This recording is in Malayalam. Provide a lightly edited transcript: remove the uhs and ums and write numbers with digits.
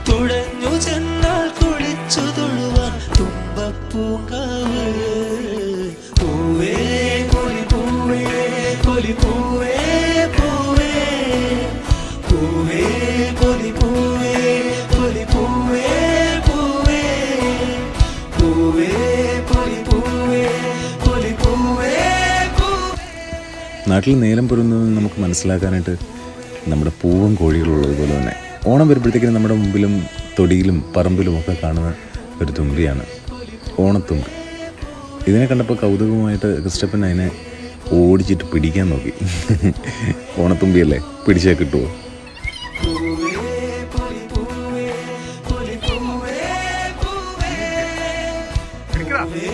തുഴഞ്ഞു ചെന്നാൽ കുളിച്ചു തൊഴുവാൻ തുമ്പപ്പൂങ്കാവ്. പൂവേ പൊലി പൂവേ പൊലി പൂവേ പൂവേ പൂവേ പൊലി പൂവേ പൊലി പൂവേ പൂവേ പൂവേ പൊലി പൂവേ പൊലി പൂവേ പൂവേ. നാട്ടിൽ നേരം പൊരുന്നത് നമുക്ക് മനസ്സിലാക്കാനായിട്ട് നമ്മുടെ പൂവും കോഴികളും ഉള്ളതുപോലെ തന്നെ ഓണം വരുമ്പോഴത്തേക്കും നമ്മുടെ മുമ്പിലും തൊടിയിലും പറമ്പിലും ഒക്കെ കാണുന്ന ഒരു തുമ്പിയാണ് ഓണത്തുമ്പി. ഇതിനെ കണ്ടപ്പോൾ കൗതുകമായിട്ട് ക്രിസ്റ്റപ്പൻ അതിനെ ഓടിച്ചിട്ട് പിടിക്കാൻ നോക്കി. ഓണത്തുമ്പിയല്ലേ, പിടിച്ചാൽ കിട്ടുമോ? പൂവേ